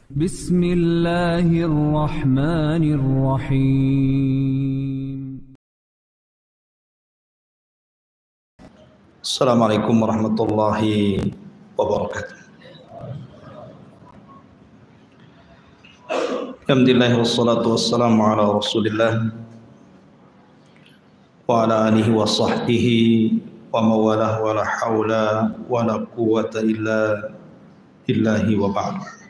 Bismillahirrahmanirrahim. Assalamualaikum warahmatullahi wabarakatuh. Alhamdulillah wassalatu wassalamu ala Rasulillah wa ala alihi wa sahbihi wa mawalah wa la hawla wa la quwwata illa billahi wa ba'd.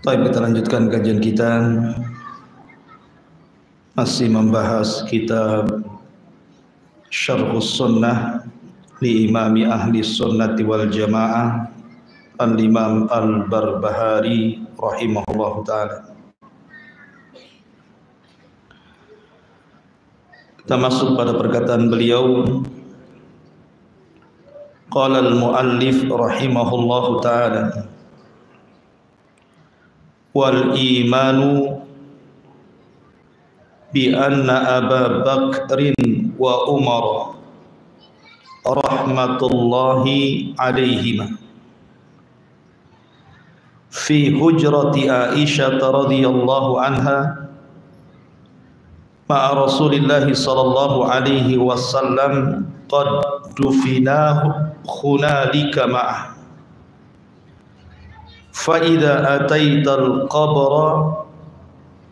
Baik, kita lanjutkan kajian kita, masih membahas kitab Syarhus Sunnah li Imami Ahli Sunnati wal Jamaah Al-Imam Al-Barbahari rahimahullahu ta'ala. Kita masuk pada perkataan beliau, qala al-muallif rahimahullahu ta'ala, wal imanu bi anna Aba Bakrin wa Umar rahmatullahi alaihima fi hujrati Aisyah radhiyallahu anha ma'a Rasulillah sallallahu alaihi wasallam qad dufinahu hunalika ma'ah fa idza ataital qabra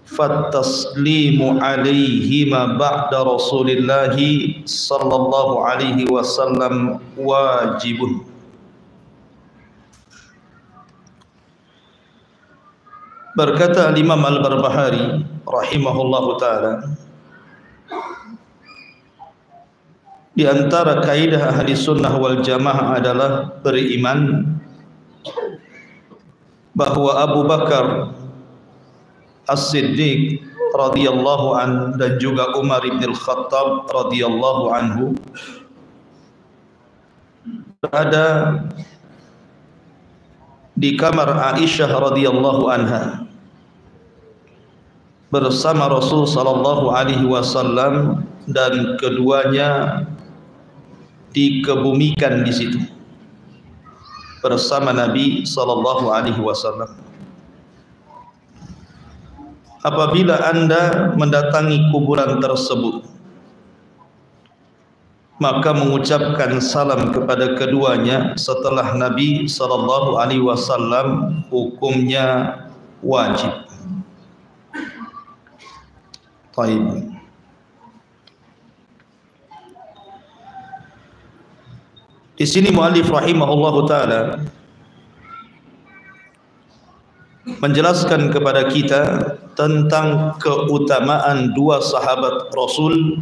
fattaslimu alaihima ba'da Rasulillah sallallahu alaihi wasallam wajibun. Berkata Imam Al-Barbahari rahimahullahu ta'ala, di antara kaidah ahli sunnah wal jamaah adalah beriman bahwa Abu Bakar As-Siddiq radhiyallahu anhu dan juga Umar bin Al-Khattab radhiyallahu anhu berada di kamar Aisyah radhiyallahu anha bersama Rasul sallallahu alaihi wasallam, dan keduanya dikebumikan di situ bersama Nabi sallallahu alaihi wasallam. Apabila Anda mendatangi kuburan tersebut, maka mengucapkan salam kepada keduanya setelah Nabi sallallahu alaihi wasallam hukumnya wajib. Baik. Di sini muallif rahimahullahu taala menjelaskan kepada kita tentang keutamaan dua sahabat Rasul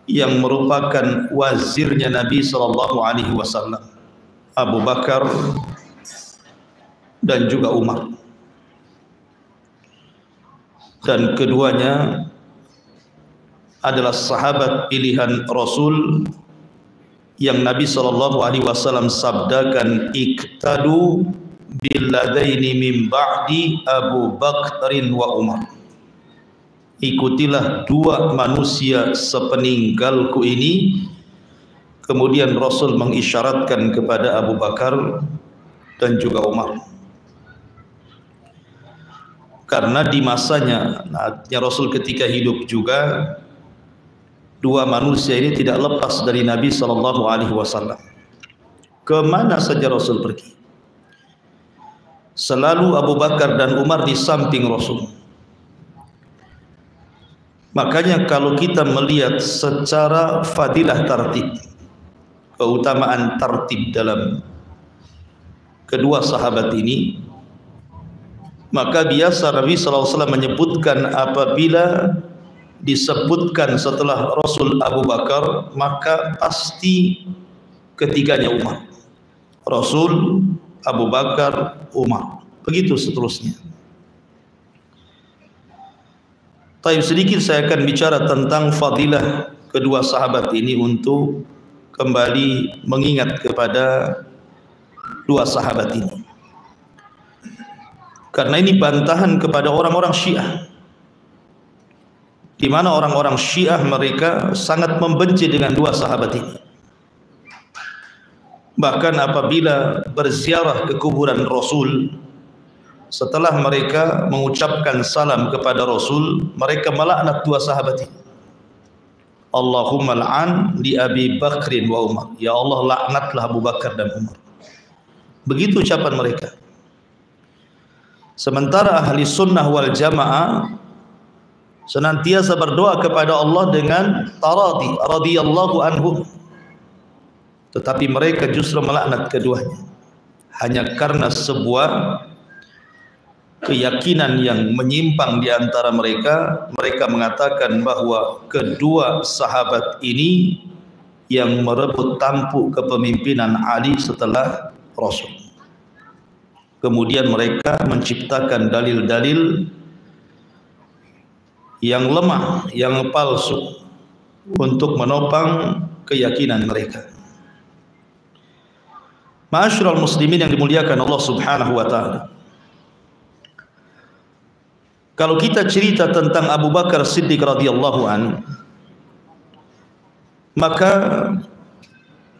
yang merupakan wazirnya Nabi sallallahu alaihi wasallam, Abu Bakar dan juga Umar. Dan keduanya adalah sahabat pilihan Rasul yang Nabi sallallahu alaihi wasallam sabdakan, iktadu billadaini min ba'di Abu Bakrin wa Umar. Ikutilah dua manusia sepeninggalku ini. Kemudian Rasul mengisyaratkan kepada Abu Bakar dan juga Umar, karena di masanya Rasul ketika hidup juga dua manusia ini tidak lepas dari Nabi sallallahu alaihi wasallam. Kemana saja Rasul pergi, selalu Abu Bakar dan Umar di samping Rasul. Makanya kalau kita melihat secara fadilah tartib, keutamaan tartib dalam kedua sahabat ini, maka biasa Nabi sallallahu alaihi wasallam menyebutkan apabila disebutkan setelah Rasul Abu Bakar, maka pasti ketiganya Umar. Rasul, Abu Bakar, Umar, begitu seterusnya. Taib, sedikit saya akan bicara tentang fadilah kedua sahabat ini untuk kembali mengingat kepada dua sahabat ini, karena ini bantahan kepada orang-orang Syiah, di mana orang-orang Syiah mereka sangat membenci dengan dua sahabat ini. Bahkan apabila berziarah ke kuburan Rasul, setelah mereka mengucapkan salam kepada Rasul, mereka melaknat dua sahabat ini. Allahumma la'an li Abi Bakrin wa Umar. Ya Allah, laknatlah Abu Bakar dan Umar. Begitu ucapan mereka. Sementara ahli sunnah wal jamaah senantiasa berdoa kepada Allah dengan taradi, radhiyallahu anhum. Tetapi mereka justru melaknat keduanya hanya karena sebuah keyakinan yang menyimpang di antara mereka. Mereka mengatakan bahwa kedua sahabat ini yang merebut tampuk kepemimpinan Ali setelah Rasul. Kemudian mereka menciptakan dalil-dalil yang lemah, yang palsu untuk menopang keyakinan mereka. Ma'asyiral muslimin yang dimuliakan Allah Subhanahu wa taala. Kalau kita cerita tentang Abu Bakar Siddiq radhiyallahu an, maka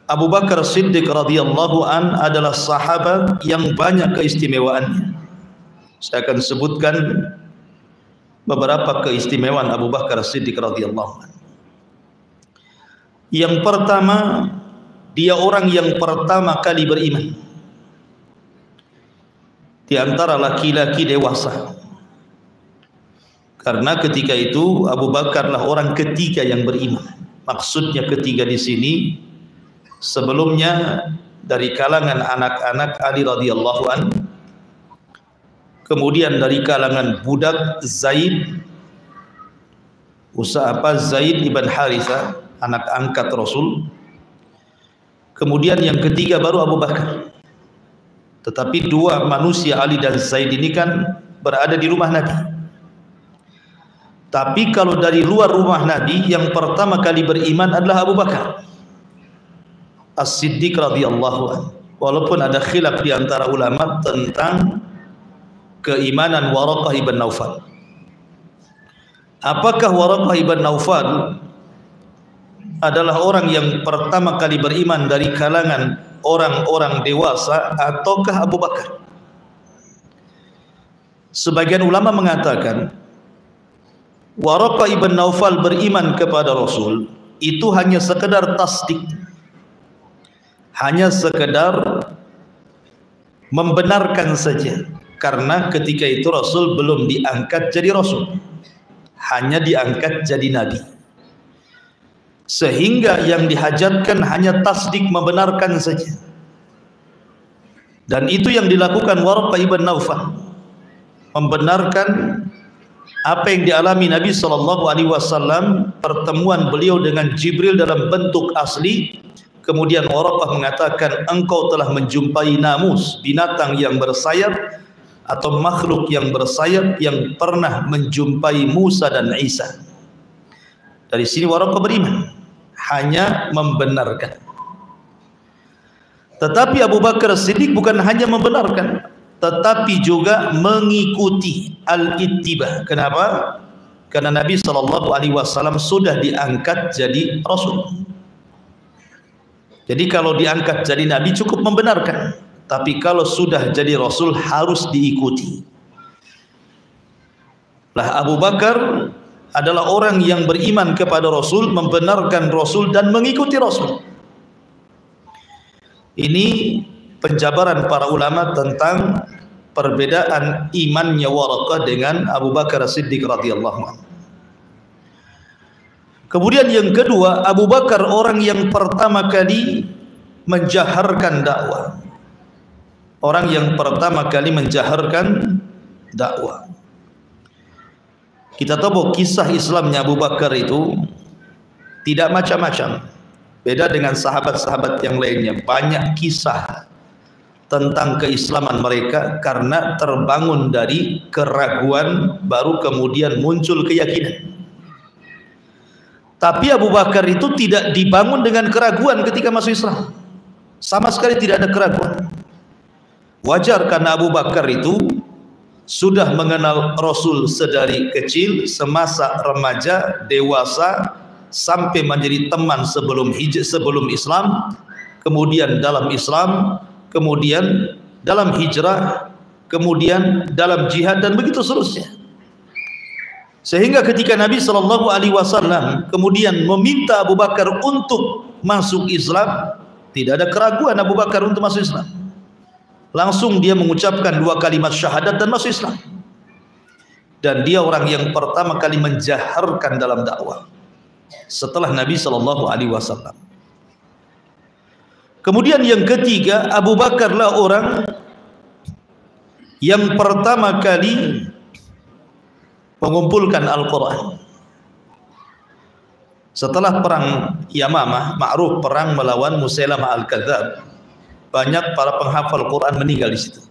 Abu Bakar Siddiq radhiyallahu an adalah sahabat yang banyak keistimewaannya. Saya akan sebutkan beberapa keistimewaan Abu Bakar Siddiq radhiyallahu an. Yang pertama, dia orang yang pertama kali beriman di antara laki-laki dewasa. Karena ketika itu Abu Bakarlah orang ketiga yang beriman. Maksudnya ketiga di sini, sebelumnya dari kalangan anak-anak Ali radhiyallahu an, kemudian dari kalangan budak Zaid, Zaid ibn Harithah, anak angkat Rasul. Kemudian yang ketiga baru Abu Bakar. Tetapi dua manusia Ali dan Zaid ini kan berada di rumah Nabi. Tapi kalau dari luar rumah Nabi, yang pertama kali beriman adalah Abu Bakar As-Siddiq radhiyallahu anhu. Walaupun ada khilaf di antara ulama tentang keimanan Waraqah ibn Naufal. Apakah Waraqah ibn Naufal adalah orang yang pertama kali beriman dari kalangan orang-orang dewasa ataukah Abu Bakar? Sebagian ulama mengatakan Waraqah ibn Naufal beriman kepada Rasul itu hanya sekedar tasdik, hanya sekedar membenarkan saja, karena ketika itu Rasul belum diangkat jadi Rasul, hanya diangkat jadi Nabi, sehingga yang dihajatkan hanya tasdik, membenarkan saja. Dan itu yang dilakukan Waraqah ibn Naufal, membenarkan apa yang dialami Nabi SAW, pertemuan beliau dengan Jibril dalam bentuk asli. Kemudian Waraqah mengatakan, engkau telah menjumpai namus, binatang yang bersayap atau makhluk yang bersayap yang pernah menjumpai Musa dan Isa. Dari sini Waraqah beriman, hanya membenarkan. Tetapi Abu Bakar Siddiq bukan hanya membenarkan, tetapi juga mengikuti al-ittiba. Kenapa? Karena Nabi SAW sudah diangkat jadi Rasul. Jadi kalau diangkat jadi Nabi cukup membenarkan, tapi kalau sudah jadi Rasul harus diikuti. Lah Abu Bakar adalah orang yang beriman kepada Rasul, membenarkan Rasul dan mengikuti Rasul. Ini penjabaran para ulama tentang perbedaan imannya Waraqah dengan Abu Bakar Siddiq radhiyallahu anhu. Kemudian yang kedua, Abu Bakar orang yang pertama kali menjaharkan dakwah. Orang yang pertama kali menjaharkan dakwah. Kita tahu kisah Islamnya Abu Bakar itu tidak macam-macam. Beda dengan sahabat-sahabat yang lainnya, banyak kisah tentang keislaman mereka karena terbangun dari keraguan baru kemudian muncul keyakinan. Tapi Abu Bakar itu tidak dibangun dengan keraguan ketika masuk Islam. Sama sekali tidak ada keraguan. Wajar karena Abu Bakar itu sudah mengenal Rasul sedari kecil, semasa remaja, dewasa, sampai menjadi teman sebelum Islam. kemudian dalam Islam, kemudian dalam hijrah, kemudian dalam jihad, dan begitu seterusnya. Sehingga ketika Nabi SAW kemudian meminta Abu Bakar untuk masuk Islam, tidak ada keraguan Abu Bakar untuk masuk Islam. Langsung dia mengucapkan 2 kalimat syahadat dan masuk Islam. Dan dia orang yang pertama kali menjaharkan dalam dakwah setelah Nabi SAW. Kemudian yang ketiga, Abu Bakarlah orang yang pertama kali mengumpulkan Al-Quran. Setelah perang Yamamah, ma'ruf perang melawan Musailamah Al-Kadzab, banyak para penghafal Quran meninggal di situ.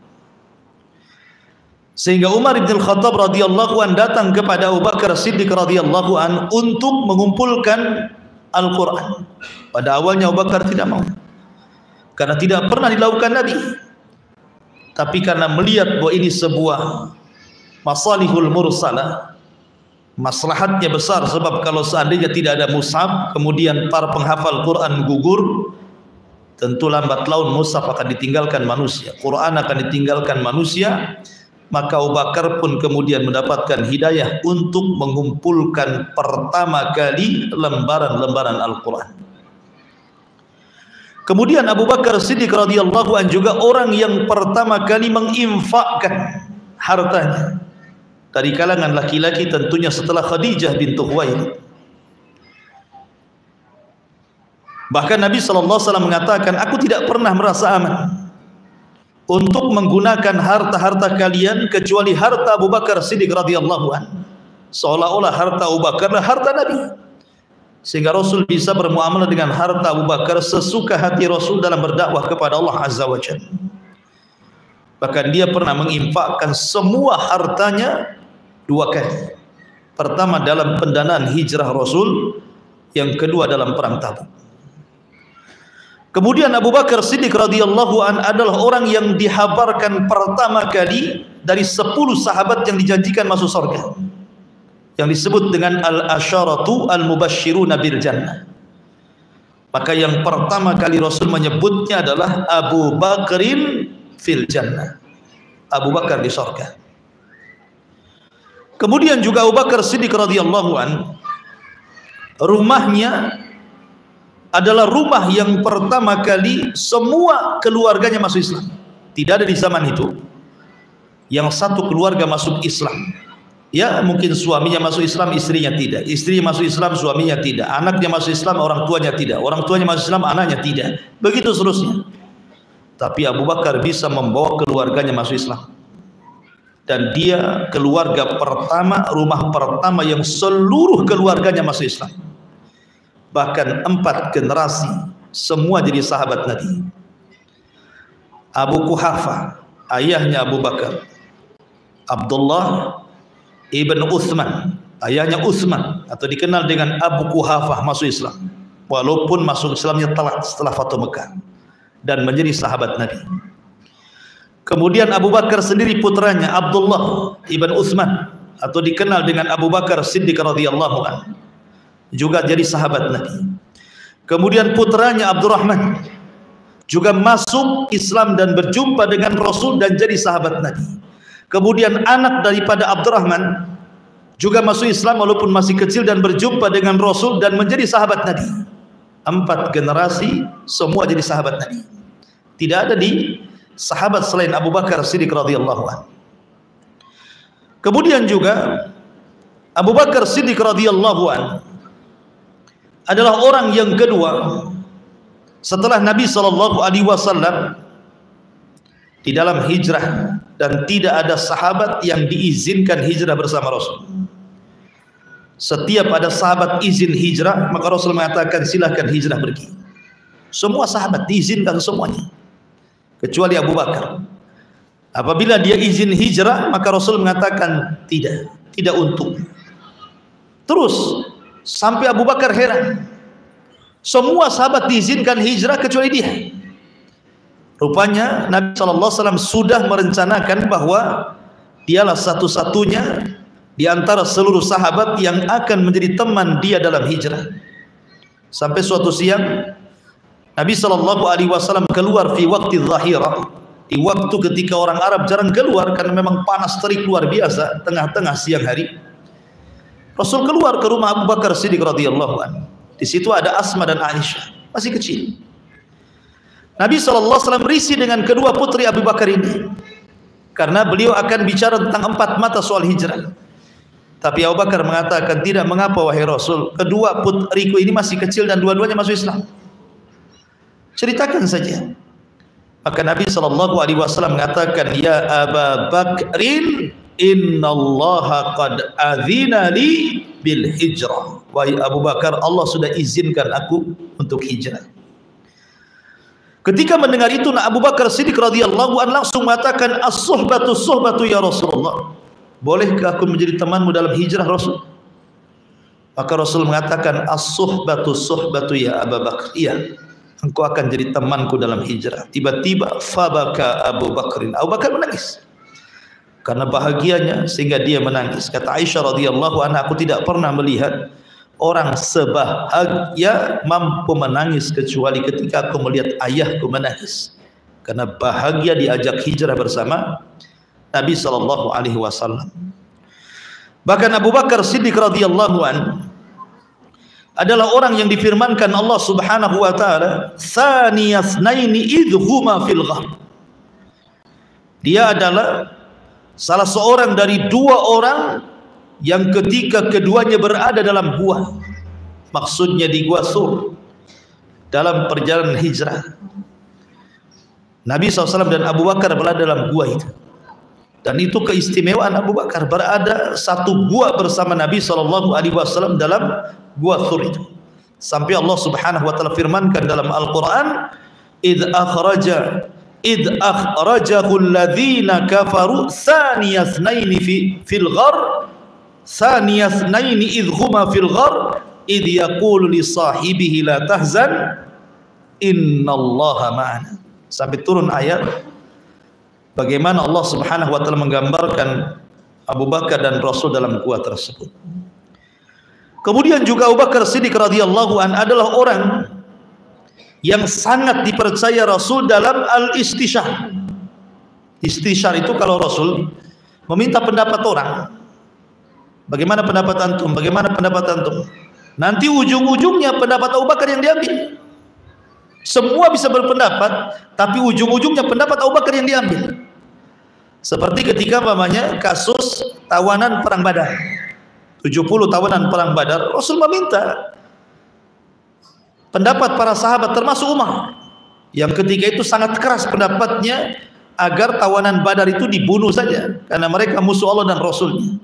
Sehingga Umar bin Khattab radhiyallahu an datang kepada Abu Bakar Siddiq radhiyallahu an untuk mengumpulkan Al-Quran. Pada awalnya Abu Bakar tidak mau, karena tidak pernah dilakukan Nabi. Tapi karena melihat bahwa ini sebuah masalihul mursalah, maslahatnya besar, sebab kalau seandainya tidak ada mushaf, kemudian para penghafal Quran gugur, tentu lambat laun mushaf akan ditinggalkan manusia, Quran akan ditinggalkan manusia. Maka Abu Bakar pun kemudian mendapatkan hidayah untuk mengumpulkan pertama kali lembaran-lembaran Al-Quran. Kemudian Abu Bakar Siddiq radhiyallahu anhu juga orang yang pertama kali menginfakkan hartanya dari kalangan laki-laki, tentunya setelah Khadijah bintu Khuwailid. Bahkan Nabi SAW mengatakan, aku tidak pernah merasa aman untuk menggunakan harta-harta kalian kecuali harta Abu Bakar Siddiq radhiyallahu anhu. Seolah-olah harta Abu Bakarlah harta Nabi, sehingga Rasul bisa bermuamalah dengan harta Abu Bakar sesuka hati Rasul dalam berdakwah kepada Allah Azza wa Jalla. Bahkan dia pernah menginfakkan semua hartanya 2 kali. Pertama dalam pendanaan hijrah Rasul, yang kedua dalam perang Tabuk. Kemudian Abu Bakar Siddiq radhiyallahu an adalah orang yang dihabarkan pertama kali dari 10 sahabat yang dijanjikan masuk surga, yang disebut dengan al-asyaratu al-mubashshiruna bil jannah. Maka yang pertama kali Rasul menyebutnya adalah Abu Bakrin fil jannah, Abu Bakar di surga. Kemudian juga Abu Bakar Siddiq radhiyallahu an, rumahnya adalah rumah yang pertama kali semua keluarganya masuk Islam. Tidak ada di zaman itu yang satu keluarga masuk Islam. Ya, mungkin suaminya masuk Islam, istrinya tidak. Istrinya masuk Islam, suaminya tidak. Anaknya masuk Islam, orang tuanya tidak. Orang tuanya masuk Islam, anaknya tidak. Begitu seterusnya. Tapi Abu Bakar bisa membawa keluarganya masuk Islam. Dan dia keluarga pertama, rumah pertama yang seluruh keluarganya masuk Islam. Bahkan 4 generasi semua jadi sahabat Nabi. Abu Quhafa, ayahnya Abu Bakar. Abdullah ibn Uthman, ayahnya Uthman, atau dikenal dengan Abu Quhafa, masuk Islam. Walaupun masuk Islamnya telat setelah Fathu Mekah, dan menjadi sahabat Nabi. Kemudian Abu Bakar sendiri putranya Abdullah ibn Uthman, atau dikenal dengan Abu Bakar Siddiq radhiyallahu anhu, juga jadi sahabat Nabi. Kemudian putranya Abdurrahman juga masuk Islam dan berjumpa dengan Rasul dan jadi sahabat Nabi. Kemudian anak daripada Abdurrahman juga masuk Islam walaupun masih kecil dan berjumpa dengan Rasul dan menjadi sahabat Nabi. 4 generasi semua jadi sahabat Nabi. Tidak ada di sahabat selain Abu Bakar Siddiq radhiyallahu anhu. Kemudian juga Abu Bakar Siddiq radhiyallahu anhu adalah orang yang kedua setelah Nabi SAW di dalam hijrah, dan tidak ada sahabat yang diizinkan hijrah bersama Rasul. Setiap ada sahabat izin hijrah, maka Rasul mengatakan silahkan hijrah pergi. Semua sahabat diizinkan semuanya, kecuali Abu Bakar. Apabila dia izin hijrah, maka Rasul mengatakan tidak untuk. Terus sampai Abu Bakar heran, semua sahabat diizinkan hijrah kecuali dia. Rupanya Nabi SAW sudah merencanakan bahwa dialah satu-satunya di antara seluruh sahabat yang akan menjadi teman dia dalam hijrah. Sampai suatu siang Nabi SAW keluar fi waktu zahirah, di waktu ketika orang Arab jarang keluar karena memang panas terik luar biasa, tengah-tengah siang hari. Rasul keluar ke rumah Abu Bakar Siddiq radhiyallahu anhu. Di situ ada Asma dan Aisyah, masih kecil. Nabi SAW risih dengan kedua putri Abu Bakar ini, karena beliau akan bicara tentang 4 mata soal hijrah. Tapi Abu Bakar mengatakan, tidak, mengapa wahai Rasul, kedua putriku ini masih kecil dan dua-duanya masuk Islam. Ceritakan saja. Maka Nabi SAW mengatakan, ya Aba Bakrin, innallaha qad adzina li bil hijrah. Wahai Abu Bakar, Allah sudah izinkan aku untuk hijrah. Ketika mendengar itu, Abu Bakar Siddiq radhiyallahu anhu langsung mengatakan, as-suhbatu suhbatu ya Rasulullah. Bolehkah aku menjadi temanmu dalam hijrah Rasul? Maka Rasul mengatakan, as-suhbatu suhbatu ya Abu Bakar. Iya, engkau akan jadi temanku dalam hijrah. Tiba-tiba fabaka Abu Bakrin. Abu Bakar menangis karena bahagianya sehingga dia menangis. Kata Aisyah radhiyallahu anha, aku tidak pernah melihat orang sebahagia mampu menangis kecuali ketika aku melihat ayahku menangis, karena bahagia diajak hijrah bersama Nabi SAW. Bahkan Abu Bakar Siddiq radhiyallahu anhu adalah orang yang difirmankan Allah Subhanahu wa taala, "Tsaniyasnaini idhuma fil ghar." Dia adalah salah seorang dari 2 orang yang ketika keduanya berada dalam gua, maksudnya di gua Sur, dalam perjalanan hijrah. Nabi SAW dan Abu Bakar berada dalam gua itu. Dan itu keistimewaan Abu Bakar, berada satu gua bersama Nabi SAW dalam gua Thur itu. Sampai Allah Subhanahu wa taala firmankan dalam Al-Qur'an, "Idz akhrajahu alladhina kafaru tsaniyasnaini fil ghar, tsaniyasnaini idh huma fil ghar, idh yaqulu li sahibihi la tahzan, innallaha ma'ana." Sampai turun ayat bagaimana Allah Subhanahu wa taala menggambarkan Abu Bakar dan Rasul dalam gua tersebut. Kemudian juga Abu Bakar Siddiq radhiyallahu an adalah orang yang sangat dipercaya Rasul dalam al-istisyar. Istisyar itu kalau Rasul meminta pendapat orang, bagaimana pendapat antum, bagaimana pendapat antum, nanti ujung-ujungnya pendapat Abu Bakar yang diambil. Semua bisa berpendapat, tapi ujung-ujungnya pendapat Abu Bakar yang diambil. Seperti ketika umpamanya kasus tawanan perang Badar, 70 tawanan perang Badar, Rasul meminta pendapat para sahabat termasuk Umar, yang ketika itu sangat keras pendapatnya agar tawanan Badar itu dibunuh saja karena mereka musuh Allah dan Rasulnya.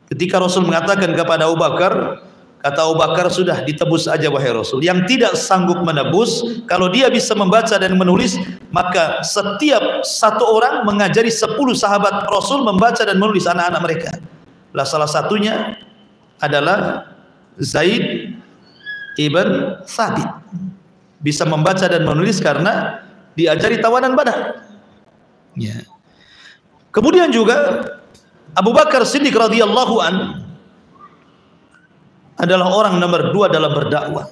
Ketika Rasul mengatakan kepada Abu Bakar, kata Abu Bakar, sudah ditebus aja wahai Rasul. Yang tidak sanggup menebus, kalau dia bisa membaca dan menulis, maka setiap satu orang mengajari 10 sahabat Rasul membaca dan menulis anak-anak mereka. Lah salah satunya adalah Zaid ibn Thabit, bisa membaca dan menulis karena diajari tawanan Badar. Ya. Kemudian juga Abu Bakar Siddiq radhiyallahu an adalah orang nomor 2 dalam berdakwah.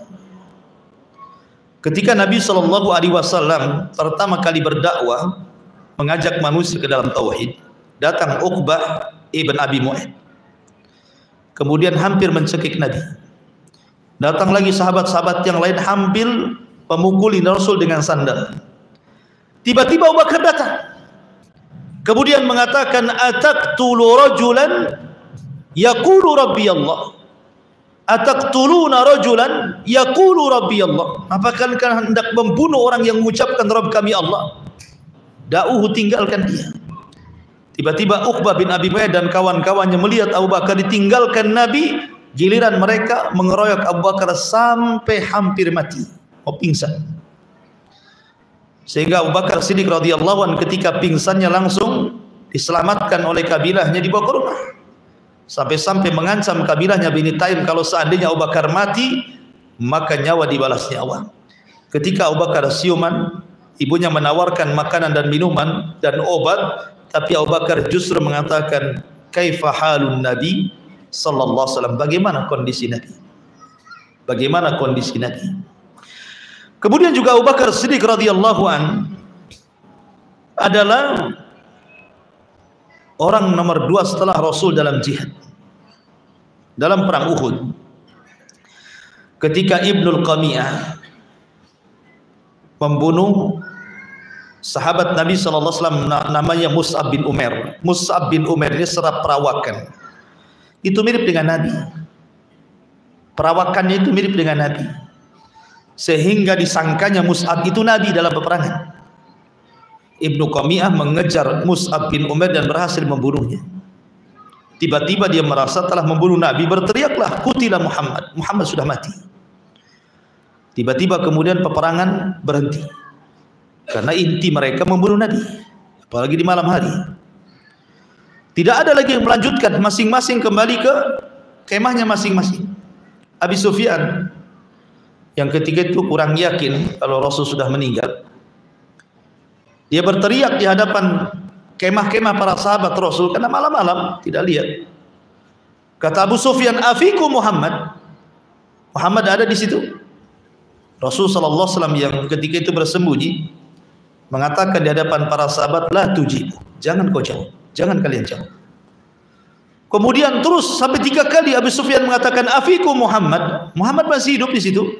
Ketika Nabi SAW pertama kali berdakwah, mengajak manusia ke dalam tauhid, datang Uqbah ibn Abi Mu'ayth, kemudian hampir mencekik Nabi. Datang lagi sahabat-sahabat yang lain hampir memukuli Rasul dengan sandal. Tiba-tiba Abu Bakar datang, kemudian mengatakan, ataqtulu rajulan yaqulu rabbi Allah, ataqtuluna rajulan yaqulu rabbi Allah. Apakah kalian hendak membunuh orang yang mengucapkan Rabb kami Allah? Da'uhu, tinggalkan dia. Tiba-tiba Uqbah bin Abi Mu'ayth dan kawan-kawannya melihat Abu Bakar ditinggalkan Nabi, giliran mereka mengeroyok Abu Bakar sampai hampir mati, mau pingsan. Sehingga Abu Bakar Siddiq radhiyallahu anhu ketika pingsannya langsung diselamatkan oleh kabilahnya, dibawa ke rumah. Sampai-sampai mengancam kabilahnya Bani Taim, kalau seandainya Abu Bakar mati, maka nyawa dibalas nyawa. Ketika Abu Bakar siuman, ibunya menawarkan makanan dan minuman dan obat, tapi Abu Bakar justru mengatakan, kaifa halun Nabi sallallahu alaihi wasallam, bagaimana kondisi Nabi? Bagaimana kondisi Nabi? Kemudian juga Abu Bakar Siddiq radhiyallahu an adalah orang nomor 2 setelah Rasul dalam jihad. Dalam perang Uhud, ketika Ibnul Qami'ah membunuh sahabat Nabi SAW namanya Mus'ab bin Umair. Mus'ab bin Umair ini secara perawakan itu mirip dengan Nabi. Perawakannya itu mirip dengan Nabi, sehingga disangkanya Mus'ab itu Nabi dalam peperangan. Ibnu Qami'ah mengejar Mus'ab bin Umair dan berhasil membunuhnya. Tiba-tiba dia merasa telah membunuh Nabi, berteriaklah, "Qutila Muhammad, Muhammad sudah mati." Tiba-tiba kemudian peperangan berhenti, karena inti mereka membunuh Nabi, apalagi di malam hari. Tidak ada lagi yang melanjutkan, masing-masing kembali ke kemahnya masing-masing. Abi Sufyan yang ketika itu kurang yakin kalau Rasul sudah meninggal, dia berteriak di hadapan kemah-kemah para sahabat Rasul, karena malam-malam tidak lihat. Kata Abu Sufyan, "Afiku Muhammad." Muhammad ada di situ. Rasul sallallahu alaihi wasallam yang ketika itu bersembunyi mengatakan di hadapan para sahabat, "La tujib." Jangan kau jawab, jangan kalian jawab. Kemudian terus sampai 3 kali Abu Sufyan mengatakan, "Afiku Muhammad." Muhammad masih hidup di situ.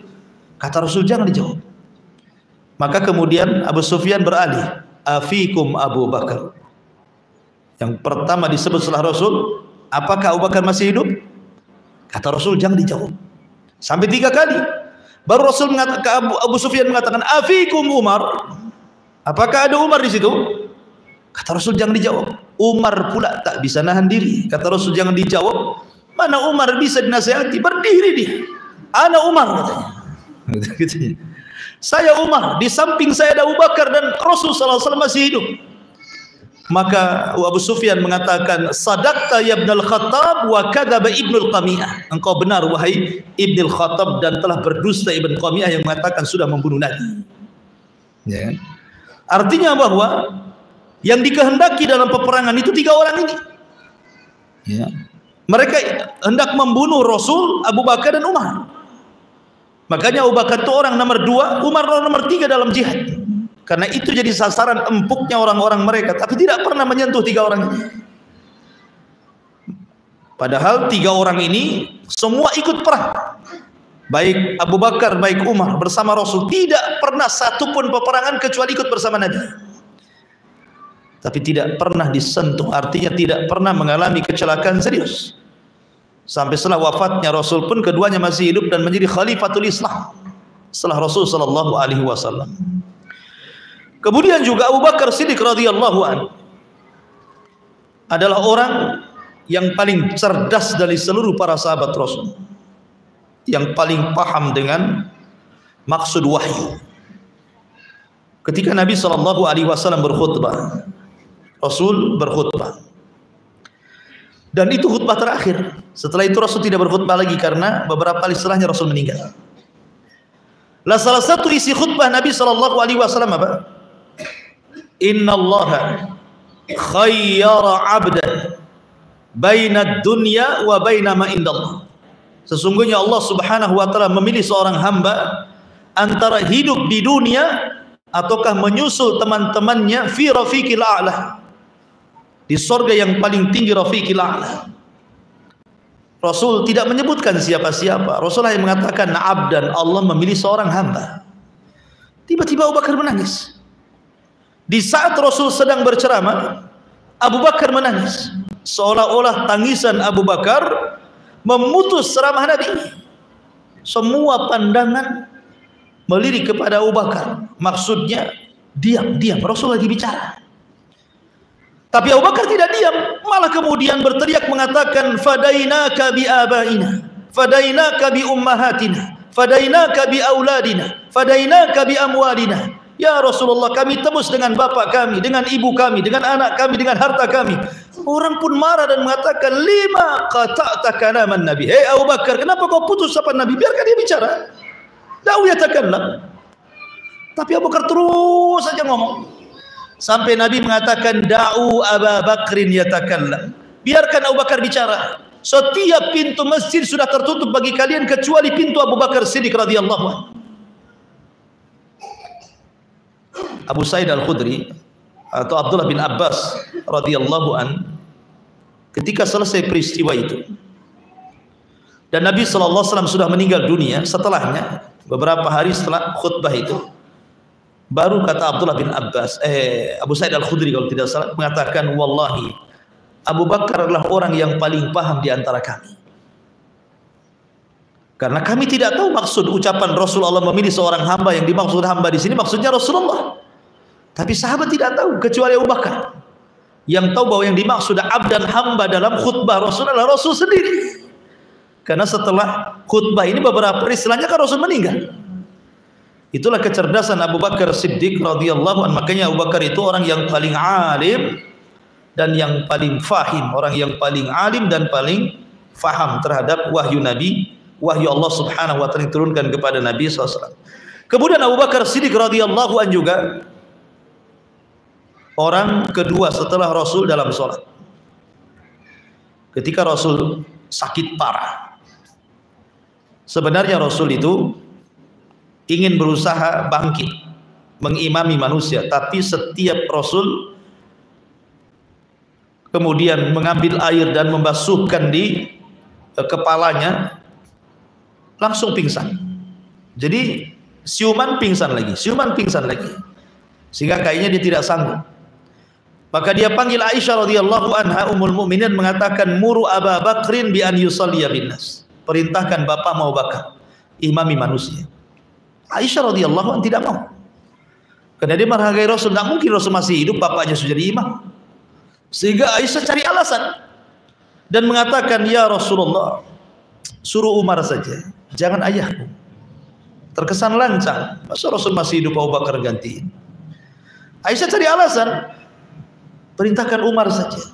Kata Rasul, "Jangan dijawab." Maka kemudian Abu Sufyan beralih, "Afikum Abu Bakar." Yang pertama disebut setelah Rasul, apakah Abu Bakar masih hidup? Kata Rasul, "Jangan dijawab." Sampai 3 kali. Baru Rasul mengatakan, Abu Sufyan mengatakan, "Afikum Umar." Apakah ada Umar di situ? Kata Rasul, "Jangan dijawab." Umar pula tak bisa nahan diri. Kata Rasul, "Jangan dijawab." Mana Umar bisa dinasihati? Berdiri dia. "Ana Umar," katanya. "Saya Umar, di samping saya ada Abu Bakar dan Rasul sallallahu alaihi wasallam masih hidup." Maka Abu Sufyan mengatakan, "Sadaqta ya Ibnul Khattab wa kadzaba Ibnul Qami'ah." Engkau benar wahai Ibnul Khattab, dan telah berdusta Ibn Qami'ah yang mengatakan sudah membunuh Nabi. Ya. Artinya bahwa yang dikehendaki dalam peperangan itu 3 orang ini. Ya. Mereka hendak membunuh Rasul, Abu Bakar dan Umar. Makanya Abu Bakar itu orang nomor 2, Umar orang nomor 3 dalam jihad. Karena itu jadi sasaran empuknya orang-orang mereka, tapi tidak pernah menyentuh 3 orang ini. Padahal 3 orang ini semua ikut perang. Baik Abu Bakar, baik Umar bersama Rasul, tidak pernah satupun peperangan kecuali ikut bersama Nabi. Tapi tidak pernah disentuh, artinya tidak pernah mengalami kecelakaan serius. Sampai setelah wafatnya Rasul pun keduanya masih hidup dan menjadi khalifatul Islam setelah Rasul sallallahu alaihi wasallam. Kemudian juga Abu Bakar Siddiq radhiyallahu anhu adalah orang yang paling cerdas dari seluruh para sahabat Rasul, yang paling paham dengan maksud wahyu. Ketika Nabi sallallahu alaihi wasallam berkhutbah, Rasul berkhutbah, dan itu khutbah terakhir. Setelah itu Rasul tidak berkhutbah lagi karena beberapa kali setelahnya Rasul meninggal. Lah salah satu isi khutbah Nabi sallallahu alaihi wasallam apa? "Inna Allaha khayyara 'abdan baina dunya wa baina ma indallah." Sesungguhnya Allah Subhanahu wa taala memilih seorang hamba antara hidup di dunia ataukah menyusul teman-temannya fi rafiqil a'la, di surga yang paling tinggi, rafiqil a'la. Rasul tidak menyebutkan siapa-siapa. Rasulullah yang mengatakan abdan, Allah memilih seorang hamba. Tiba-tiba Abu Bakar menangis. Di saat Rasul sedang berceramah, Abu Bakar menangis, seolah-olah tangisan Abu Bakar memutus ceramah Nabi. Semua pandangan melirik kepada Abu Bakar. Maksudnya diam, Rasul lagi bicara. Tapi Abu Bakar tidak diam, malah kemudian berteriak mengatakan, "Fadainaka bi abaina, fadainaka bi ummahatina, fadainaka bi auladina, fadainaka bi amwalina." Ya Rasulullah, kami tebus dengan bapak kami, dengan ibu kami, dengan anak kami, dengan harta kami. Orang pun marah dan mengatakan, "Lima qata'ta kalaman Nabi." Hei Abu Bakar, kenapa kau putus ucapan Nabi? Biarkan dia bicara. Da'u yatakallam. Tapi Abu Bakar terus saja ngomong. Sampai Nabi mengatakan, "Da'u Abu Bakrin yatakallam." Biarkan Abu Bakar bicara. Setiap pintu masjid sudah tertutup bagi kalian kecuali pintu Abu Bakar Siddiq radhiyallahu anhu. Abu Sa'id Al-Khudri atau Abdullah bin Abbas radhiyallahu an, ketika selesai peristiwa itu dan Nabi SAW sudah meninggal dunia, setelahnya beberapa hari setelah khutbah itu, baru kata Abdullah bin Abbas, Abu Sa'id Al-Khudri kalau tidak salah, mengatakan, wallahi Abu Bakar adalah orang yang paling paham di antara kami. Karena kami tidak tahu maksud ucapan Rasulullah memilih seorang hamba, yang dimaksud hamba di sini maksudnya Rasulullah. Tapi sahabat tidak tahu kecuali Abu Bakar. Yang tahu bahwa yang dimaksud abdan hamba dalam khutbah Rasul adalah Rasul sendiri. Karena setelah khutbah ini beberapa hari setelahnya kan Rasul meninggal. Itulah kecerdasan Abu Bakar Siddiq radhiyallahu anhu. Makanya Abu Bakar itu orang yang paling alim dan yang paling fahim, orang yang paling alim dan paling faham terhadap wahyu Nabi, wahyu Allah Subhanahu wa taala yang diturunkan kepada Nabi SAW. Kemudian Abu Bakar Siddiq radhiyallahu anhu juga orang kedua setelah Rasul dalam sholat. Ketika Rasul sakit parah, sebenarnya Rasul itu ingin berusaha bangkit mengimami manusia, tapi setiap Rasul kemudian mengambil air dan membasuhkan di kepalanya, langsung pingsan. Jadi siuman pingsan lagi, sehingga kayaknya dia tidak sanggup. Maka dia panggil Aisyah radhiyallahu anha ummul mukminin, mengatakan, muru Abu Bakrin bi an yusalliya binnas, perintahkan bapak Abu Bakar imami manusia. Aisyah radhiyallahu anha tidak mau, karena dia menghargai Rasul. Tidak mungkin Rasul masih hidup bapaknya sudah jadi imam. Sehingga Aisyah cari alasan dan mengatakan, ya Rasulullah, suruh Umar saja, jangan ayahku. Terkesan lancang, masa Rasul masih hidup Abu Bakar gantiin. Aisyah cari alasan, perintahkan Umar saja.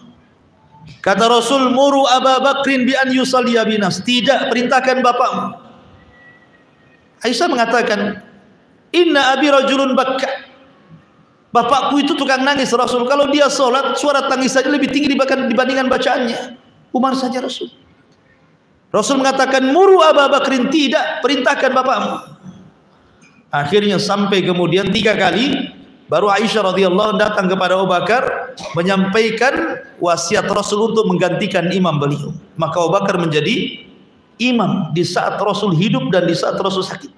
Kata Rasul, muru Abu Bakrin bi an yusalliya binas, tidak, perintahkan bapakmu. Aisyah mengatakan, inna abi rajulun bakka, bapakku itu tukang nangis Rasul. Kalau dia sholat, suara tangis saja lebih tinggi dibandingkan bacaannya. Umar saja Rasul. Rasul mengatakan, muru Abu Bakrin, tidak, perintahkan bapakmu. Akhirnya sampai kemudian 3 kali baru Aisyah radhiyallahu datang kepada Abu Bakar menyampaikan wasiat Rasul untuk menggantikan imam beliau. Maka Abu Bakar menjadi imam di saat Rasul hidup dan di saat Rasul sakit.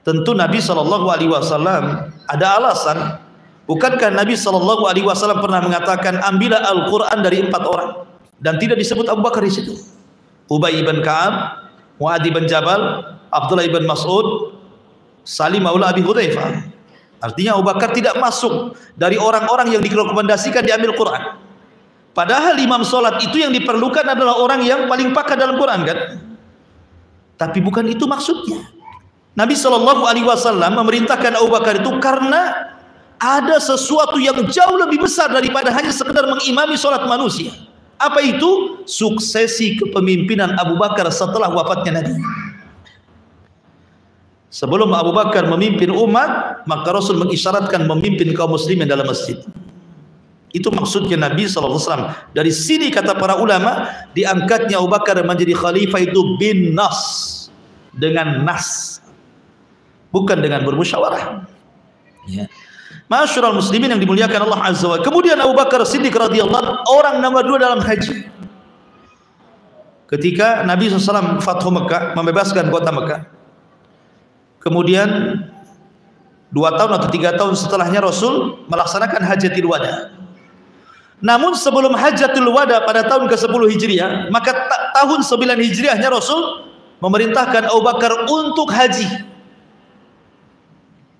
Tentu Nabi SAW ada alasan. Bukankah Nabi SAW pernah mengatakan, ambillah Al-Quran dari 4 orang, dan tidak disebut Abu Bakar di situ. Ubay ibn Ka'ab, Mu'adz bin Jabal, Abdullah ibn Mas'ud, Salim maula Abi Hudzaifah. Artinya Abu Bakar tidak masuk dari orang-orang yang direkomendasikan diambil Quran. Padahal imam solat itu yang diperlukan adalah orang yang paling pakar dalam Quran, kan? Tapi bukan itu maksudnya. Nabi SAW memerintahkan Abu Bakar itu karena ada sesuatu yang jauh lebih besar daripada hanya sekedar mengimami solat manusia. Apa itu? Suksesi kepemimpinan Abu Bakar setelah wafatnya Nabi. Sebelum Abu Bakar memimpin umat, maka Rasul mengisyaratkan memimpin kaum muslimin dalam masjid. Itu maksudnya Nabi SAW. Dari sini kata para ulama, diangkatnya Abu Bakar menjadi khalifah itu bin nas, dengan nas, bukan dengan bermusyawarah. Ya. Ma'asyiral muslimin yang dimuliakan Allah Azza wa Jalla. Kemudian Abu Bakar Siddiq radhiyallahu orang nomor 2 dalam haji. Ketika Nabi SAW Fathu Mekah, membebaskan kota Mekah, kemudian 2 tahun atau 3 tahun setelahnya Rasul melaksanakan Hajjatul Wada. Namun sebelum Hajjatul Wada pada tahun ke-10 Hijriah, maka tahun 9 Hijriahnya Rasul memerintahkan Abu Bakar untuk haji.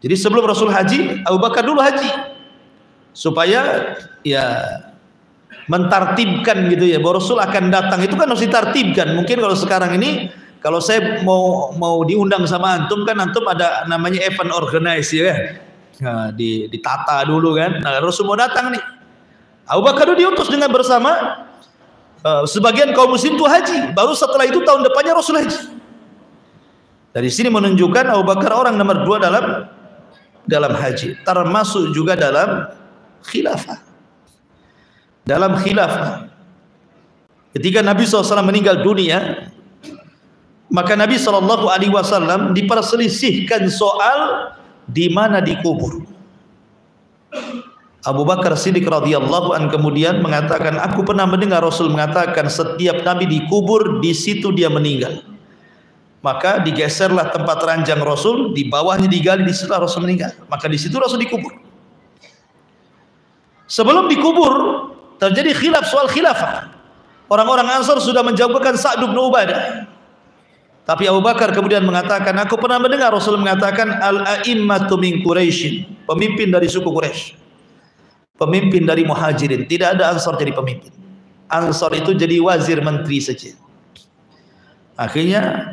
Jadi sebelum Rasul haji, Abu Bakar dulu haji, supaya ya mentartibkan gitu ya, bahwa Rasul akan datang itu kan harus ditartibkan. Mungkin kalau sekarang ini, kalau saya mau diundang sama antum, kan antum ada namanya event organize ya, nah, ditata dulu kan. Nah, Rasul mau datang nih, Abu Bakar itu diutus dengan bersama sebagian kaum muslim itu haji. Baru setelah itu tahun depannya Rasul haji. Dari sini menunjukkan Abu Bakar orang nomor 2 dalam haji, termasuk juga dalam khilafah. Dalam khilafah, ketika Nabi SAW meninggal dunia, maka Nabi SAW diperselisihkan soal di mana dikubur. Abu Bakar Siddiq radhiyallahu an kemudian mengatakan, aku pernah mendengar Rasul mengatakan setiap nabi dikubur di situ dia meninggal. Maka digeserlah tempat ranjang Rasul, di bawahnya digali, di situ Rasul meninggal. Maka di situ Rasul dikubur. Sebelum dikubur terjadi khilaf soal khilafah. Orang-orang Ansar sudah menjagokan Sa'd bin Ubadah. Tapi Abu Bakar kemudian mengatakan, aku pernah mendengar Rasul mengatakan al-a'immatu min Quraisy, pemimpin dari suku Quraisy, pemimpin dari Muhajirin. Tidak ada Ansar jadi pemimpin. Ansar itu jadi wazir menteri saja. Akhirnya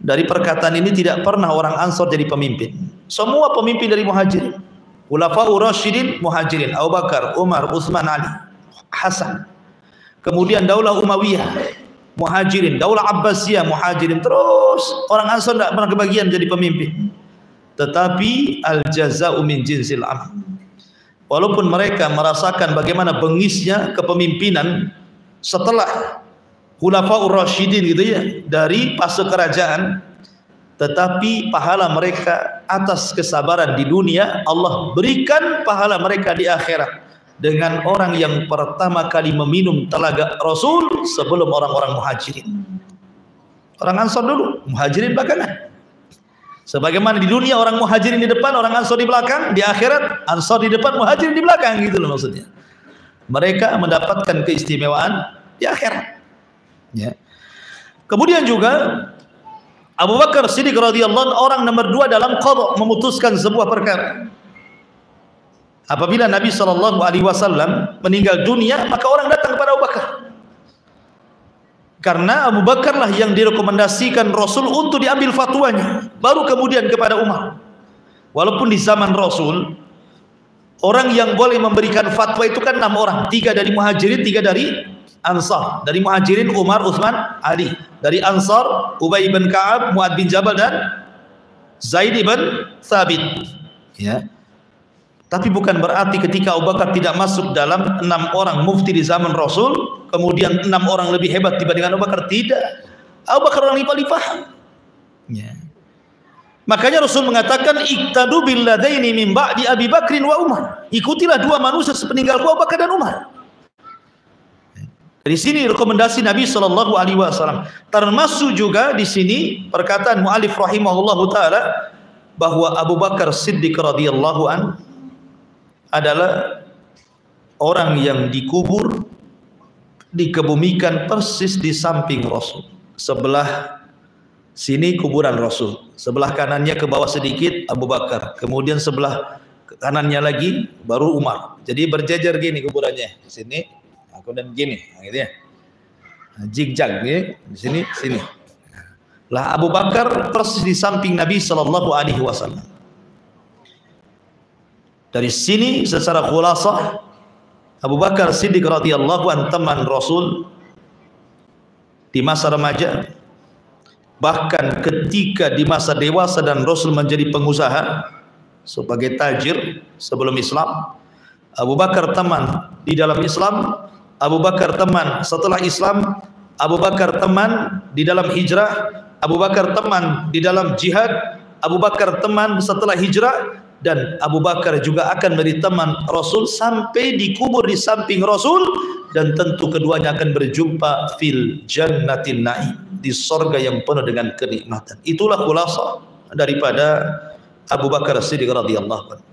dari perkataan ini tidak pernah orang Ansar jadi pemimpin. Semua pemimpin dari Muhajirin. Khulafaur Rasyidin Muhajirin, Abu Bakar, Umar, Utsman, Ali, Hasan. Kemudian Daulah Umayyah Muhajirin, Daulah Abbasiyah Muhajirin. Terus orang Ansar tidak pernah kebagian jadi pemimpin. Tetapi al-jaza'u min jinsil amal. Walaupun mereka merasakan bagaimana bengisnya kepemimpinan setelah Khulafaur Rasyidin gitu ya, dari fase kerajaan, tetapi pahala mereka atas kesabaran di dunia Allah berikan pahala mereka di akhirat dengan orang yang pertama kali meminum telaga Rasul sebelum orang-orang Muhajirin. Orang Ansar dulu, Muhajirin belakangan. Sebagaimana di dunia orang Muhajirin di depan, orang Ansar di belakang, di akhirat Ansar di depan, Muhajirin di belakang, gitu loh maksudnya. Mereka mendapatkan keistimewaan di akhirat. Ya. Kemudian juga Abu Bakar Siddiq radhiyallahu anhu orang nomor 2 dalam qadha, memutuskan sebuah perkara. Apabila Nabi SAW meninggal dunia, maka orang datang kepada Abu Bakar. Karena Abu Bakar lah yang direkomendasikan Rasul untuk diambil fatwanya, baru kemudian kepada Umar. Walaupun di zaman Rasul, orang yang boleh memberikan fatwa itu kan 6 orang, 3 dari Muhajirin, 3 dari Ansar. Dari Muhajirin Umar, Utsman, Ali. Dari Ansar Ubay bin Ka'ab, Mu'ad bin Jabal dan Zaid bin Thabit. Ya. Tapi bukan berarti ketika Abu Bakar tidak masuk dalam 6 orang mufti di zaman Rasul, kemudian 6 orang lebih hebat dibandingkan Abu Bakar. Tidak. Abu Bakar orang yang paling paham. Ya. Makanya Rasul mengatakan iqtadu bil ladaini min ba'di Abi Bakrin wa Umar. Ikutilah 2 manusia sepeninggalku, Abu Bakar dan Umar. Dari sini rekomendasi Nabi SAW. Termasuk juga di sini perkataan mu'alif rahimahullahu taala bahwa Abu Bakar Siddiq radhiyallahu an adalah orang yang dikubur, dikebumikan persis di samping Rasul. Sebelah sini kuburan Rasul, sebelah kanannya ke bawah sedikit Abu Bakar, kemudian sebelah kanannya lagi baru Umar. Jadi berjejer gini kuburannya, di sini, kemudian gini, gitu ya, zigzag nih, di sini, sini. Lah Abu Bakar persis di samping Nabi SAW. Dari sini secara khulasah Abu Bakar Siddiq radhiyallahu anhu teman Rasul di masa remaja, bahkan ketika di masa dewasa dan Rasul menjadi pengusaha sebagai tajir sebelum Islam. Abu Bakar teman di dalam Islam, Abu Bakar teman setelah Islam, Abu Bakar teman di dalam hijrah, Abu Bakar teman di dalam jihad, Abu Bakar teman setelah hijrah, dan Abu Bakar juga akan menjadi teman Rasul sampai dikubur di samping Rasul, dan tentu keduanya akan berjumpa fil jannatin na'im, di surga yang penuh dengan kenikmatan. Itulah khulasa daripada Abu Bakar Siddiq radhiyallahu anhu.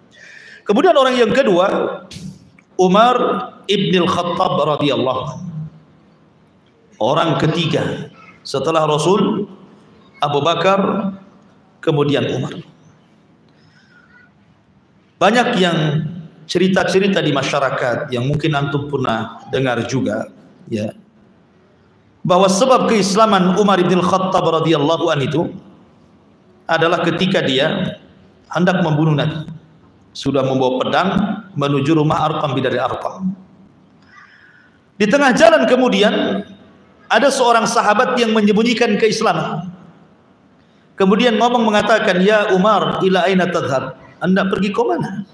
Kemudian orang yang kedua, Umar ibn al-Khattab radhiyallahu anhu. Orang ketiga setelah Rasul, Abu Bakar, kemudian Umar. Banyak yang cerita-cerita di masyarakat yang mungkin antum pernah dengar juga, ya, bahwa sebab keislaman Umar bin Khattab radhiyallahu anhu itu adalah ketika dia hendak membunuh Nabi. Sudah membawa pedang menuju rumah Arqam bidadari Arqam. Di tengah jalan kemudian ada seorang sahabat yang menyembunyikan keislaman. Kemudian ngomong mengatakan, "Ya Umar, ila aina tadhhab?" Anda pergi ke mana?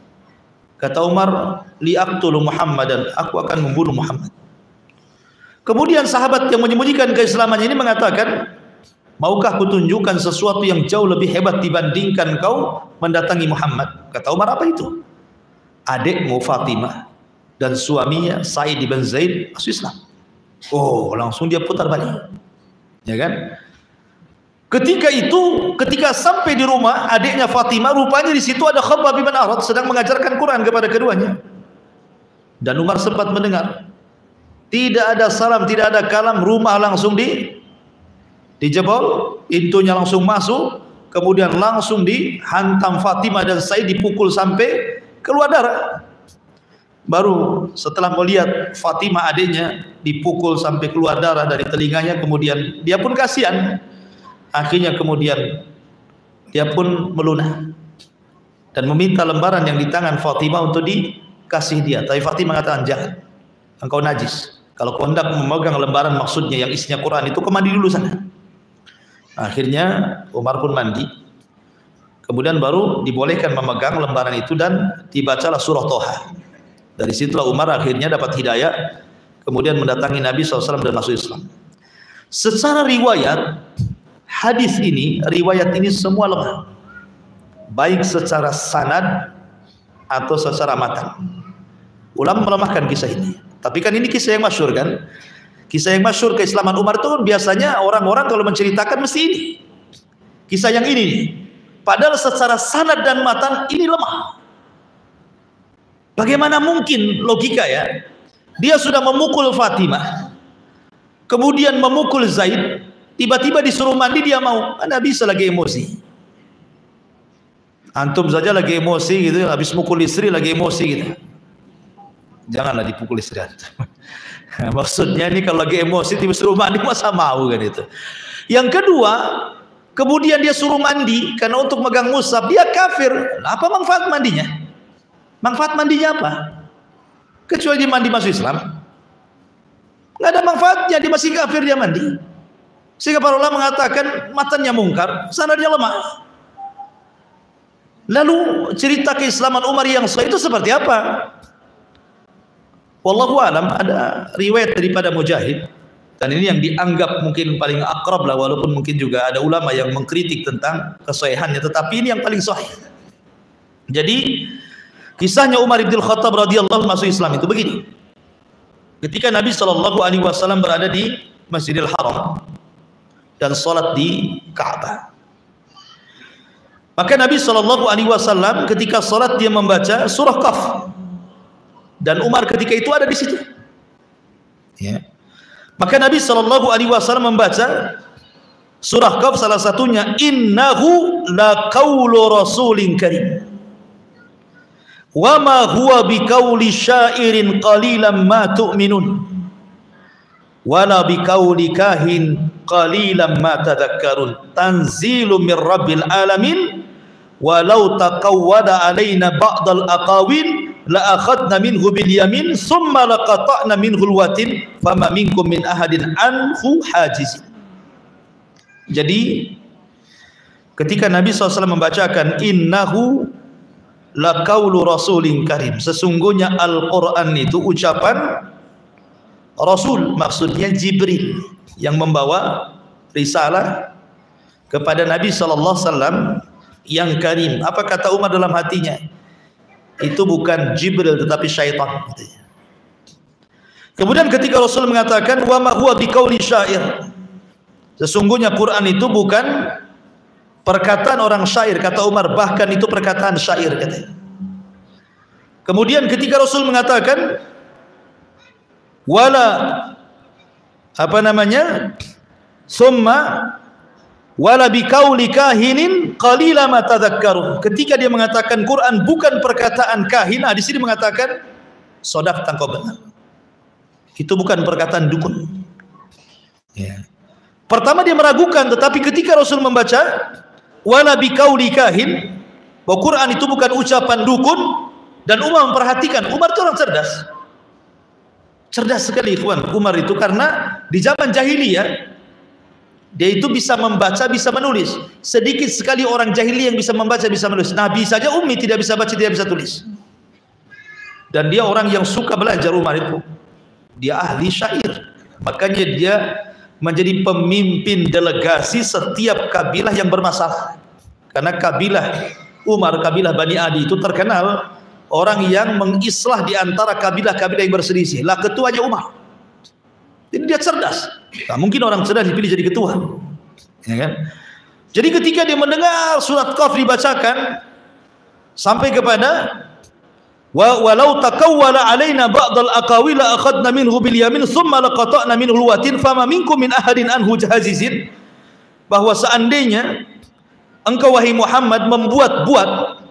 Kata Umar, liaqtulu Muhammadan, aku akan membunuh Muhammad. Kemudian sahabat yang menyembunyikan keislamannya ini mengatakan, maukah kutunjukkan sesuatu yang jauh lebih hebat dibandingkan kau mendatangi Muhammad? Kata Umar, apa itu? adikmu Fatimah dan suaminya Sa'id bin Zaid masuk Islam. Oh, langsung dia putar balik, ya kan? Ketika sampai di rumah adiknya Fatimah, rupanya di situ ada Khabbab bin Arat sedang mengajarkan Quran kepada keduanya. Dan Umar sempat mendengar. Tidak ada salam, tidak ada kalam, rumah langsung dijebol, pintunya langsung masuk, kemudian langsung dihantam Fatimah dan Sa'id, dipukul sampai keluar darah. Baru setelah melihat Fatimah adiknya dipukul sampai keluar darah dari telinganya, kemudian dia pun kasihan. Akhirnya kemudian dia pun melunak dan meminta lembaran yang di tangan Fatimah untuk dikasih dia. Tapi Fatimah mengatakan, jangan, engkau najis. Kalau kau hendak memegang lembaran maksudnya yang isinya Quran itu, kau mandi dulu sana. Akhirnya Umar pun mandi. Kemudian baru dibolehkan memegang lembaran itu dan dibacalah surah Toha. Dari situlah Umar akhirnya dapat hidayah, kemudian mendatangi Nabi SAW dan masuk Islam. Secara riwayat, riwayat ini semua lemah, baik secara sanad atau secara matan. Ulama melemahkan kisah ini. Tapi kan ini kisah yang masyhur kan? Kisah yang masyhur keislaman Umar itu kan biasanya orang-orang kalau menceritakan mesti ini. Kisah yang ini nih. Padahal secara sanad dan matan ini lemah. Bagaimana mungkin logika ya? Dia sudah memukul Fatimah, kemudian memukul Zaid, tiba-tiba disuruh mandi dia mau. Anda bisa lagi emosi. Antum saja lagi emosi gitu, habis mukul istri lagi emosi gitu. Janganlah dipukul istri antum. Maksudnya ini kalau lagi emosi tiba suruh mandi masa mau kan itu. Yang kedua, kemudian dia suruh mandi karena untuk megang mushaf, dia kafir. Nah, apa manfaat mandinya? Manfaat mandinya apa? Kecuali dia mandi masuk Islam. Nggak ada manfaatnya, dia masih kafir dia mandi. Sehingga para ulama mengatakan matanya mungkar, sanadnya lemah. Lalu cerita keislaman Umar yang sahih itu seperti apa? Wallahu alam, ada riwayat daripada Mujahid, dan ini yang dianggap mungkin paling akrab lah, walaupun mungkin juga ada ulama yang mengkritik tentang kesahihannya, tetapi ini yang paling sahih. Jadi kisahnya Umar bin Khattab radhiyallahu masuk Islam itu begini. Ketika Nabi SAW berada di Masjidil Haram dan salat di Ka'bah, maka Nabi SAW ketika salat dia membaca surah Qaf, dan Umar ketika itu ada di situ. Ya. Maka Nabi SAW membaca surah Qaf, salah satunya innahu la qaulu rasulin karim wa ma huwa biqauli syairin qalilan ma tu'minun wa la biqauli kahin qalilan ma tadhakkarun tanzilun mir rabbil alamin walau taqawwada alaina ba'dal aqawin la akhadna minhu bil yamin summa laqata'na minhu al watin fama minkum min ahadin anhu hajiz. Jadi ketika Nabi SAW membacakan innahu la qaulu rasulin karim, sesungguhnya Al-Quran itu ucapan Rasul, maksudnya Jibril yang membawa risalah kepada Nabi SAW yang karim. Apa kata Umar dalam hatinya? Itu bukan Jibril tetapi syaitan. Kemudian ketika Rasul mengatakan wa ma huwa biqauli syair, sesungguhnya Quran itu bukan perkataan orang syair, kata Umar, bahkan itu perkataan syair katanya. Kemudian ketika Rasul mengatakan wala summa wala biqauli kahinin qalila ma tadhakkarun, ketika dia mengatakan Quran bukan perkataan kahin, di sini mengatakan shadaqta, engkau benar, itu bukan perkataan dukun. Ya. Pertama dia meragukan, tetapi ketika Rasul membaca wala biqauli kahin, bahwa Quran itu bukan ucapan dukun, dan Umar memperhatikan. Umar itu orang cerdas sekali ikhwan Umar itu, karena di zaman jahiliyah dia itu bisa membaca, bisa menulis. Sedikit sekali orang jahiliyah yang bisa membaca, bisa menulis. Nabi saja ummi, tidak bisa baca, tidak bisa tulis. Dan dia orang yang suka belajar. Umar itu dia ahli syair, makanya dia menjadi pemimpin delegasi setiap kabilah yang bermasalah. Karena kabilah Umar, kabilah Bani Adi itu terkenal orang yang mengislah di antara kabilah-kabilah yang berselisih. Lah ketuanya Umar. Jadi dia cerdas. Tak mungkin orang cerdas dipilih jadi ketua. Ya kan? Jadi ketika dia mendengar surat Qaf dibacakan sampai kepada walau taqawwala alaina ba'dal aqawila akhadna minhu bil yamin thumma laqata'na minhu alwatin fama minkum min ahadin anhu jahazizin, bahwa seandainya engkau wahai Muhammad membuat-buat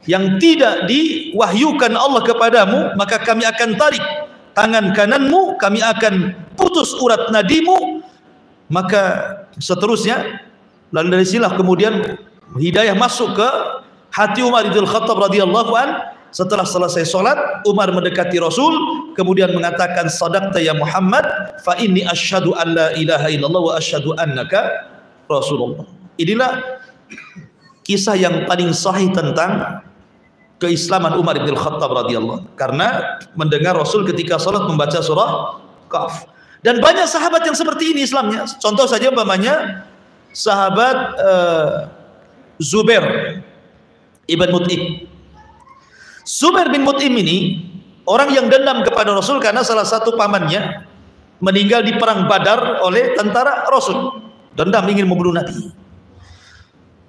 yang tidak diwahyukan Allah kepadamu, maka kami akan tarik tangan kananmu, kami akan putus urat nadimu. Maka seterusnya, lalu dari silah kemudian hidayah masuk ke hati Umar bin Khattab radhiyallahu an. Setelah selesai solat, Umar mendekati Rasul, kemudian mengatakan, sadaqta ya Muhammad, fa inni asyhadu an la ilaha illallah wa asyhadu annaka Rasulullah. Inilah kisah yang paling sahih tentang keislaman Umar bin Khattab radhiyallahu, karena mendengar Rasul ketika salat membaca surah Qaf. Dan banyak sahabat yang seperti ini Islamnya. Contoh saja umpamanya sahabat Zubair ibn Mut'im. Zubair bin Mut'im ini orang yang dendam kepada Rasul karena salah satu pamannya meninggal di perang Badar oleh tentara Rasul. Dendam ingin membunuh Nabi.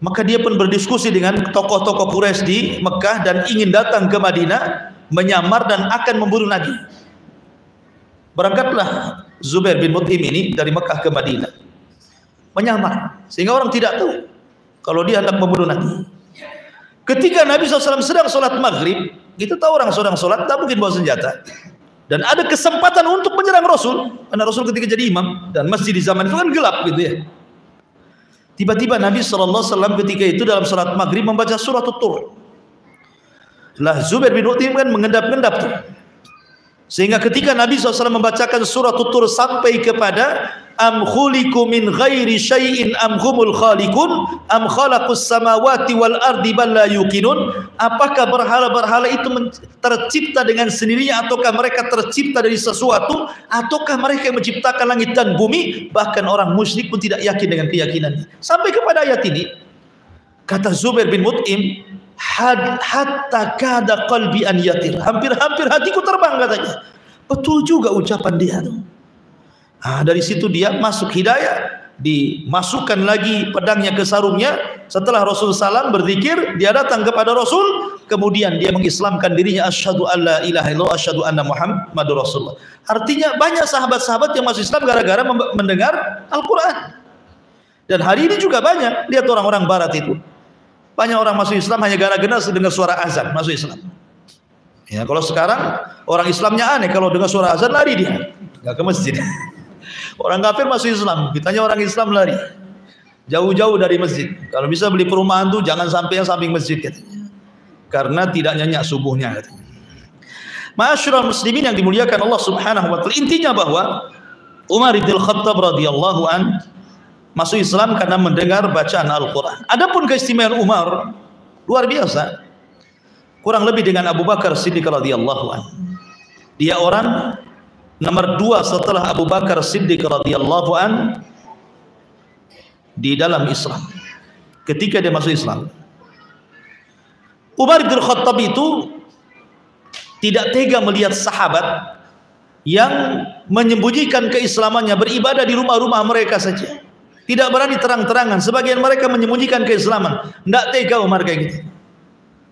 Maka dia pun berdiskusi dengan tokoh-tokoh Quraisy di Mekah dan ingin datang ke Madinah, menyamar dan akan membunuh Nabi. Berangkatlah Zubair bin Mut'im ini dari Mekah ke Madinah, menyamar sehingga orang tidak tahu kalau dia hendak membunuh Nabi. Ketika Nabi SAW sedang sholat maghrib, kita tahu orang sedang sholat tak mungkin bawa senjata, dan ada kesempatan untuk menyerang Rasul karena Rasul ketika jadi imam dan masjid di zaman itu kan gelap gitu ya. Tiba-tiba Nabi SAW ketika itu dalam sholat maghrib membaca surat Tur. Lah Zubair bin Mut'im kan mengendap-endap tuh, sehingga ketika Nabi SAW membacakan surat Tur sampai kepada am khuliqu min ghairi syai'in am humul khaliqun am khalaqus samawati wal ardi bal la yuqinun, apakah berhala-berhala itu tercipta dengan sendirinya ataukah mereka tercipta dari sesuatu, ataukah mereka yang menciptakan langit dan bumi? Bahkan orang musyrik pun tidak yakin dengan keyakinannya. Sampai kepada ayat ini kata Zubair bin Mut'im, hatta kada qalbi an yatir, hampir-hampir hatiku terbang katanya. Betul juga ucapan dia tuh. Dari situ dia masuk hidayah, dimasukkan lagi pedangnya ke sarungnya. Setelah Rasul salam berzikir, dia datang kepada Rasul, kemudian dia mengislamkan dirinya, asyhadu alla ilaha illallah asyhadu anna Muhammadur Rasulullah. Artinya banyak sahabat-sahabat yang masuk Islam gara-gara mendengar Al-Qur'an. Dan hari ini juga banyak, lihat orang-orang barat itu. Banyak orang masuk Islam hanya gara-gara dengar suara azan masuk Islam. Ya, kalau sekarang orang Islamnya aneh, kalau dengar suara azan lari dia, nggak ke masjid. Orang kafir masuk Islam, ditanya orang Islam lari jauh-jauh dari masjid. Kalau bisa beli perumahan tuh jangan sampai yang samping masjid katanya, karena tidak nyenyak subuhnya katanya. Ma'asyiral muslimin yang dimuliakan Allah Subhanahu wa taala, intinya bahwa Umar bin Khattab radhiyallahu an masuk Islam karena mendengar bacaan Al-Qur'an. Adapun keistimewaan Umar luar biasa, kurang lebih dengan Abu Bakar Siddiq radhiyallahu an. Dia orang nomor 2 setelah Abu Bakar Siddiq radhiyallahu an di dalam Islam. Ketika dia masuk Islam, Umar bin Khattab itu tidak tega melihat sahabat yang menyembunyikan keislamannya, beribadah di rumah-rumah mereka saja, tidak berani terang-terangan. Sebagian mereka menyembunyikan keislaman. Tidak tega Umar kayak gitu.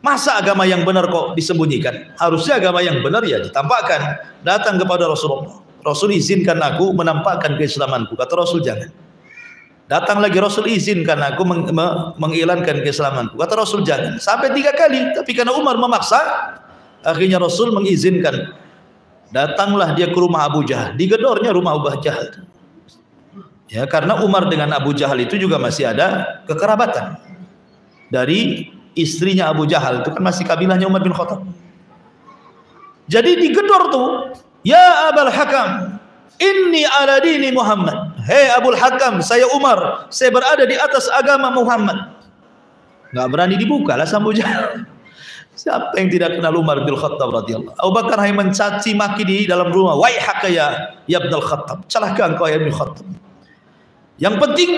Masa agama yang benar kok disembunyikan? Harusnya agama yang benar ya ditampakkan. Datang kepada Rasulullah, Rasul izinkan aku menampakkan keislamanku. Kata Rasul jangan. Datang lagi Rasul izinkan aku mengilankan keislamanku. Kata Rasul jangan. Sampai 3 kali. Tapi karena Umar memaksa, akhirnya Rasul mengizinkan. Datanglah dia ke rumah Abu Jahal. Digedornya rumah Abu Jahal. Ya, karena Umar dengan Abu Jahal itu juga masih ada kekerabatan. Dari istrinya Abu Jahal itu kan masih kabilahnya Umar bin Khattab. Jadi digedor tuh, ya Abul Hakam, inni ala dini Muhammad. Hei Abul Hakam, saya Umar, saya berada di atas agama Muhammad. Nggak berani dibuka lah Abu Jahal. Siapa yang tidak kenal Umar bin Khattab radhiyallahu? Abu Bakar hanya mencaci maki di dalam rumah. Waihaka ya Ibn Khattab, celaka engkau ya Ibn Khattab. Yang penting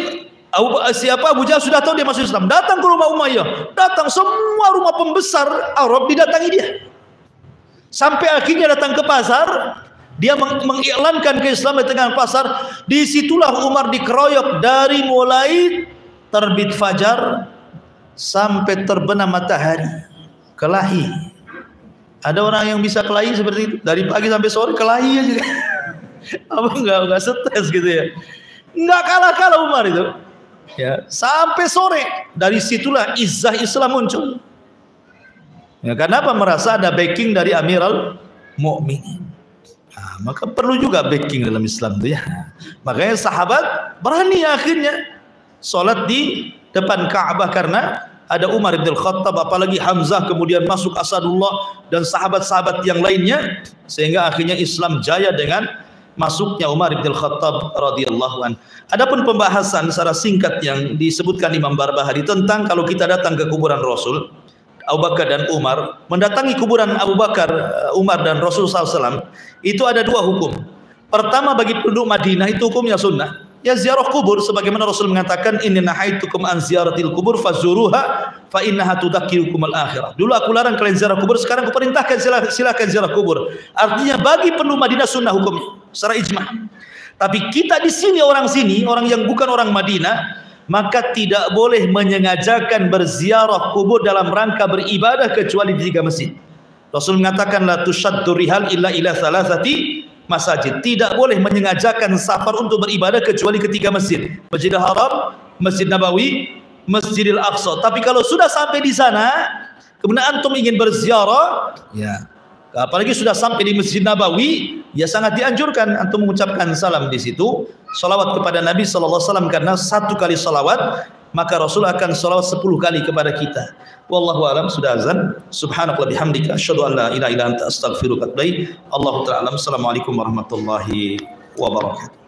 siapa Abu Jahal sudah tahu dia masuk Islam, datang ke rumah Umayyah, datang semua rumah pembesar Arab didatangi dia. Sampai akhirnya datang ke pasar, dia mengiklankan keislaman di tengah pasar. Disitulah Umar dikeroyok dari mulai terbit fajar sampai terbenam matahari, kelahi. Ada orang yang bisa kelahi seperti itu, dari pagi sampai sore kelahi aja. Apa enggak stres gitu ya? Enggak kalah Umar itu. Ya, sampai sore. Dari situlah izzah Islam muncul. Ya, kenapa? Merasa ada backing dari Amirul Mukminin. Nah, maka perlu juga backing dalam Islam itu ya. Makanya sahabat berani akhirnya sholat di depan Ka'bah karena ada Umar bin Khattab, apalagi Hamzah, kemudian masuk Asadullah dan sahabat-sahabat yang lainnya, sehingga akhirnya Islam jaya dengan masuknya Umar bin Khattab radhiyallahu an. Adapun pembahasan secara singkat yang disebutkan Imam Barbahari tentang kalau kita datang ke kuburan Rasul, Abu Bakar dan Umar, mendatangi kuburan Abu Bakar, Umar dan Rasul SAW, itu ada dua hukum. Pertama, bagi penduduk Madinah itu hukumnya sunnah, ya ziarah kubur, sebagaimana Rasul mengatakan, inni nahaitukum an ziyaratil kubur fazuruha fa innaha tudzakirukum al-akhirah. Dulu aku larang kalian ziarah kubur, sekarang aku perintahkan silakan ziarah kubur. Artinya bagi penduduk Madinah sunnah hukumnya secara ijma'. Tapi kita di sini, orang yang bukan orang Madinah, maka tidak boleh menyengajakan berziarah kubur dalam rangka beribadah kecuali di 3 masjid. Rasul mengatakan la tushaddu rihal illa ila thalathati masajid. Tidak boleh menyengajakan safar untuk beribadah kecuali ke 3 masjid. Masjidil Haram, Masjid Nabawi, Masjidil Aqsa. Tapi kalau sudah sampai di sana, kemudian antum ingin berziarah, ya, apalagi sudah sampai di Masjid Nabawi, ya sangat dianjurkan antum mengucapkan salam di situ, salawat kepada Nabi sallallahu alaihi wasallam, karena 1 kali salawat maka Rasul akan salawat 10 kali kepada kita. Wallahu alam. Sudah azan. Subhanakallah bihamdika asyhadu an la ilaha illa anta astaghfiruka wa atubu ilaik. Allahu ta'ala. Assalamualaikum warahmatullahi wabarakatuh.